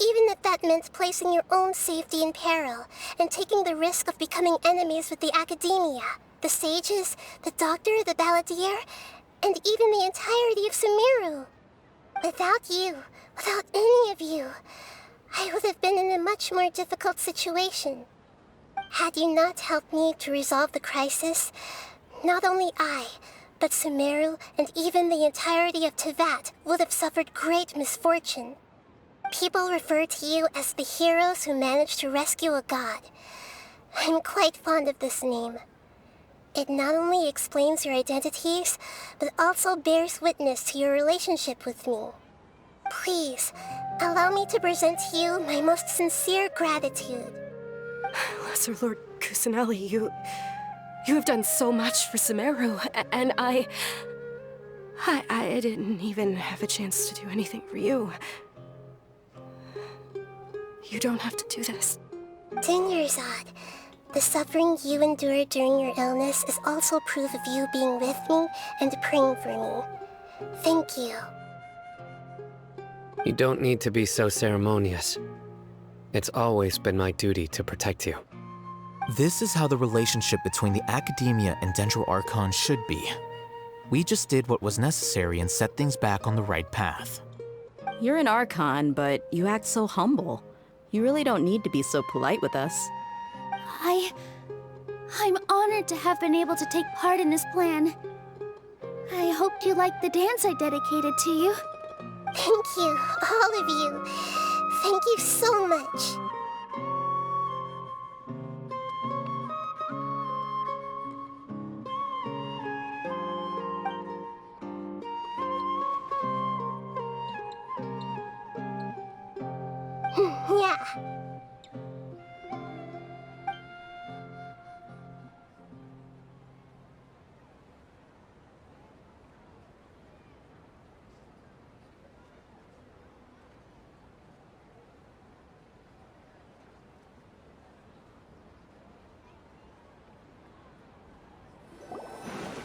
even if that meant placing your own safety in peril and taking the risk of becoming enemies with the Akademiya, the sages, the doctor, the balladeer, and even the entirety of Sumeru. Without you, without any of you, I would have been in a much more difficult situation. Had you not helped me to resolve the crisis, not only I, but Sumeru and even the entirety of Teyvat would have suffered great misfortune. People refer to you as the heroes who managed to rescue a god. I'm quite fond of this name. It not only explains your identities, but also bears witness to your relationship with me. Please, allow me to present to you my most sincere gratitude. Lesser Lord Kusanali, you have done so much for Sumeru, and I didn't even have a chance to do anything for you. You don't have to do this. Dunyarzad, the suffering you endured during your illness is also proof of you being with me and praying for me. Thank you. You don't need to be so ceremonious. It's always been my duty to protect you. This is how the relationship between the Akademiya and Dendro Archon should be. We just did what was necessary and set things back on the right path. You're an Archon, but you act so humble. You really don't need to be so polite with us. I'm honored to have been able to take part in this plan. I hoped you liked the dance I dedicated to you. Thank you, all of you. Thank you so much. Yeah.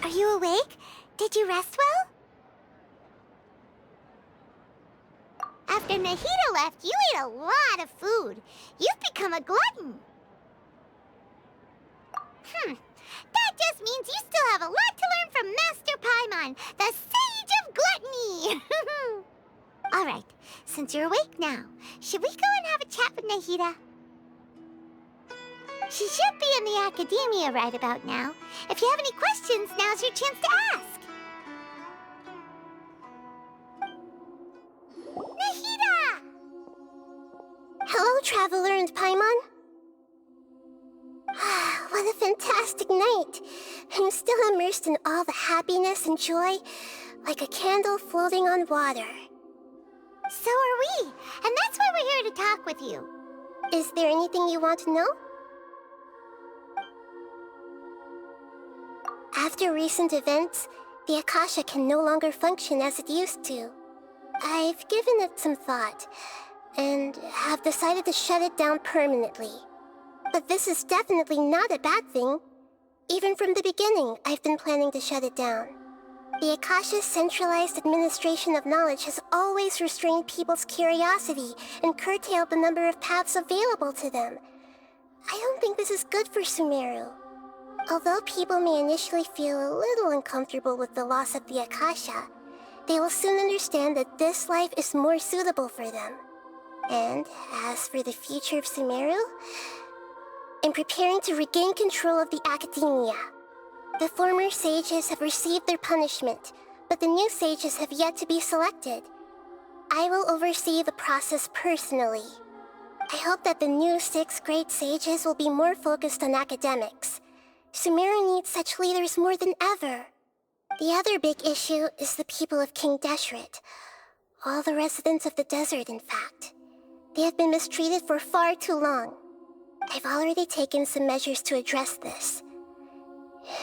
Are you awake? Did you rest well? After Nahida left, you ate a lot of food. You've become a glutton. That just means you still have a lot to learn from Master Paimon, the Sage of Gluttony! Alright, since you're awake now, should we go and have a chat with Nahida? She should be in the Akademiya right about now. If you have any questions, now's your chance to ask. Nahida! Hello, Traveler and Paimon. What a fantastic night! I'm still immersed in all the happiness and joy, like a candle floating on water. So are we, and that's why we're here to talk with you. Is there anything you want to know? After recent events, the Akasha can no longer function as it used to. I've given it some thought, and have decided to shut it down permanently. But this is definitely not a bad thing. Even from the beginning, I've been planning to shut it down. The Akasha's centralized administration of knowledge has always restrained people's curiosity and curtailed the number of paths available to them. I don't think this is good for Sumeru. Although people may initially feel a little uncomfortable with the loss of the Akasha, they will soon understand that this life is more suitable for them. And as for the future of Sumeru, I'm preparing to regain control of the Akademiya. The former sages have received their punishment, but the new sages have yet to be selected. I will oversee the process personally. I hope that the new 6 great sages will be more focused on academics. Sumeru needs such leaders more than ever. The other big issue is the people of King Deshret. All the residents of the desert, in fact. They have been mistreated for far too long. I've already taken some measures to address this.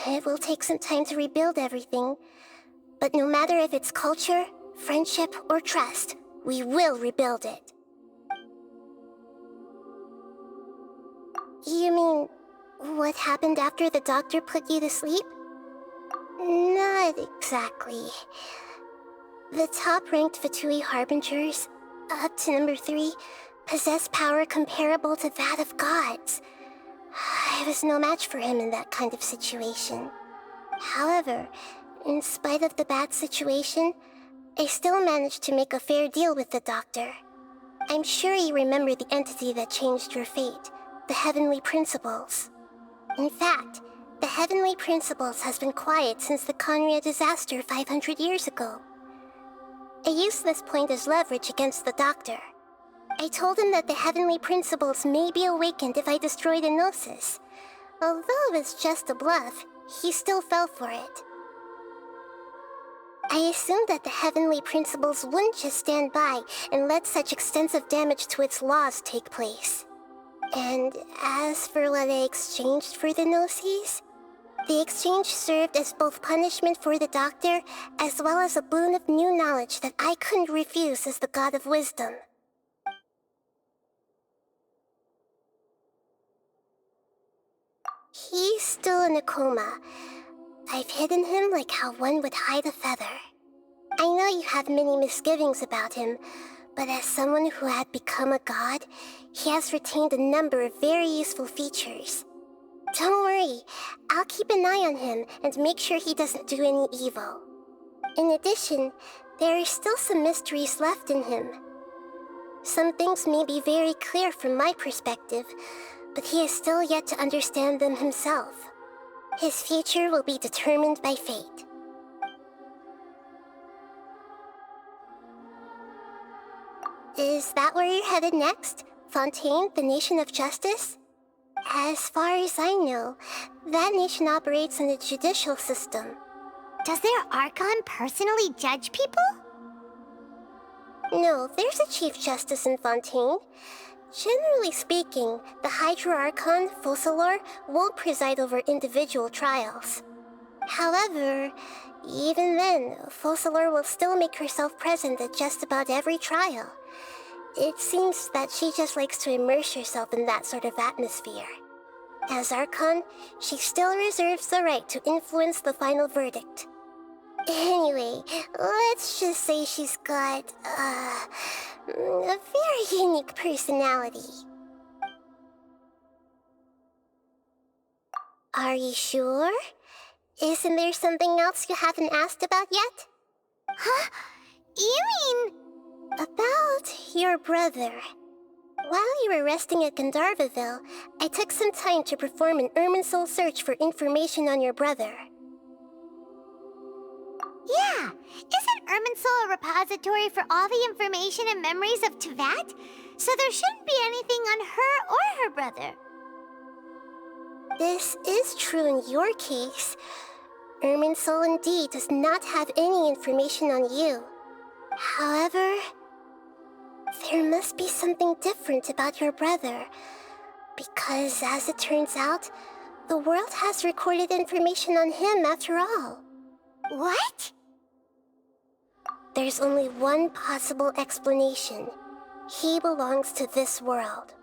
It will take some time to rebuild everything, but no matter if it's culture, friendship, or trust, we will rebuild it. You mean, what happened after the doctor put you to sleep? Not exactly. The top-ranked Fatui Harbingers, up to number 3, possess power comparable to that of gods. I was no match for him in that kind of situation. However, in spite of the bad situation, I still managed to make a fair deal with the doctor. I'm sure you remember the entity that changed your fate, the Heavenly Principles. In fact, the Heavenly Principles has been quiet since the Conria disaster 500 years ago. I used this point as leverage against the doctor. I told him that the Heavenly Principles may be awakened if I destroyed Enosis. Although it's just a bluff, he still fell for it. I assumed that the Heavenly Principles wouldn't just stand by and let such extensive damage to its laws take place. And as for what I exchanged for the Gnosis, the exchange served as both punishment for the doctor, as well as a boon of new knowledge that I couldn't refuse as the God of Wisdom. He's still in a coma. I've hidden him like how one would hide a feather. I know you have many misgivings about him, but as someone who had become a god, he has retained a number of very useful features. Don't worry, I'll keep an eye on him and make sure he doesn't do any evil. In addition, there are still some mysteries left in him. Some things may be very clear from my perspective, but he is still yet to understand them himself. His future will be determined by fate. Is that where you're headed next? Fontaine, the nation of justice? As far as I know, that nation operates in the judicial system. Does their Archon personally judge people? No, there's a Chief Justice in Fontaine. Generally speaking, the Hydra Archon, Focalor, won't preside over individual trials. However, even then, Focalor will still make herself present at just about every trial. It seems that she just likes to immerse herself in that sort of atmosphere. As Archon, she still reserves the right to influence the final verdict. Anyway, let's just say she's got, a very unique personality. Are you sure? Isn't there something else you haven't asked about yet? Huh? You mean... About your brother. While you were resting at Gandharvaville, I took some time to perform an Irminsul search for information on your brother. Yeah! Isn't Irminsul a repository for all the information and memories of Teyvat? So there shouldn't be anything on her or her brother. This is true in your case. Irminsul indeed does not have any information on you. However, there must be something different about your brother. Because, as it turns out, the world has recorded information on him after all. What? There's only one possible explanation. He belongs to this world.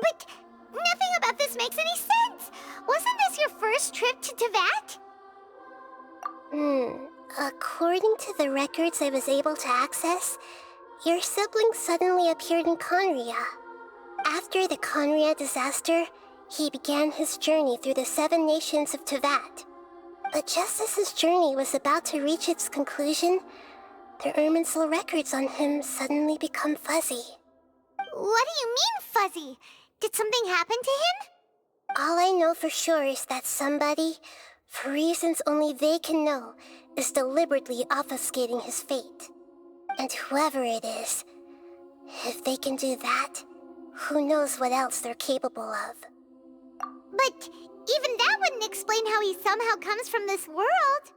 But nothing about this makes any sense! Wasn't this your first trip to Teyvat? According to the records I was able to access, your sibling suddenly appeared in Conria. After the Conria disaster, he began his journey through the 7 nations of Teyvat. But just as his journey was about to reach its conclusion, the Irminsul records on him suddenly become fuzzy. What do you mean, fuzzy? Did something happen to him? All I know for sure is that somebody, for reasons only they can know, is deliberately obfuscating his fate. And whoever it is, if they can do that, who knows what else they're capable of. But even that wouldn't explain how he somehow comes from this world.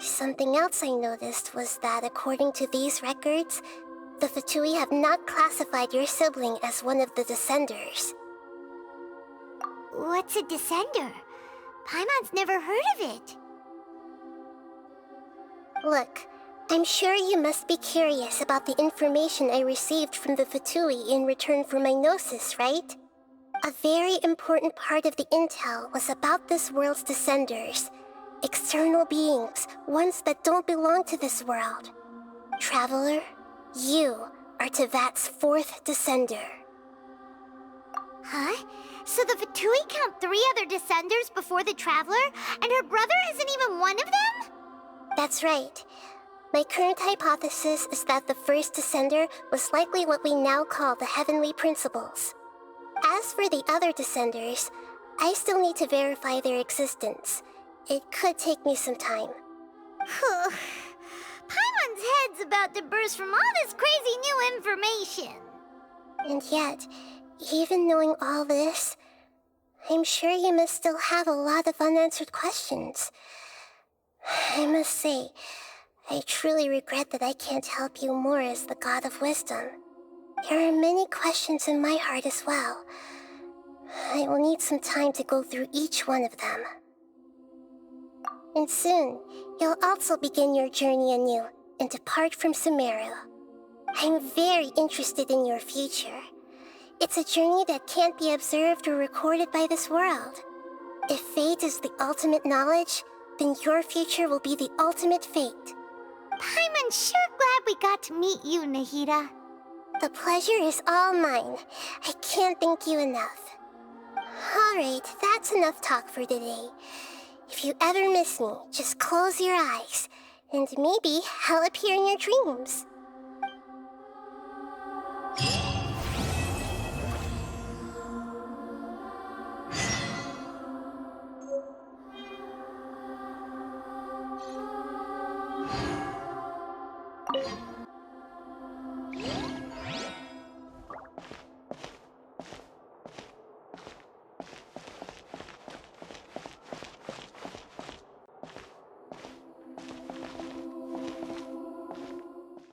Something else I noticed was that according to these records, the Fatui have not classified your sibling as one of the Descenders. What's a Descender? Paimon's never heard of it. Look, I'm sure you must be curious about the information I received from the Fatui in return for my gnosis, right? A very important part of the intel was about this world's Descenders. External beings, ones that don't belong to this world. Traveler, you are Teyvat's 4th Descender. Huh? So the Fatui count 3 other Descenders before the Traveler, and her brother isn't even one of them? That's right. My current hypothesis is that the first Descender was likely what we now call the Heavenly Principles. As for the other Descenders, I still need to verify their existence. It could take me some time. Paimon's head's about to burst from all this crazy new information. And yet, even knowing all this, I'm sure you must still have a lot of unanswered questions. I must say, I truly regret that I can't help you more as the God of Wisdom. There are many questions in my heart as well. I will need some time to go through each one of them. And soon, you'll also begin your journey anew and depart from Sumeru. I'm very interested in your future. It's a journey that can't be observed or recorded by this world. If fate is the ultimate knowledge, then your future will be the ultimate fate. Paimon's sure glad we got to meet you, Nahida. The pleasure is all mine. I can't thank you enough. Alright, that's enough talk for today. If you ever miss me, just close your eyes, and maybe I'll appear in your dreams.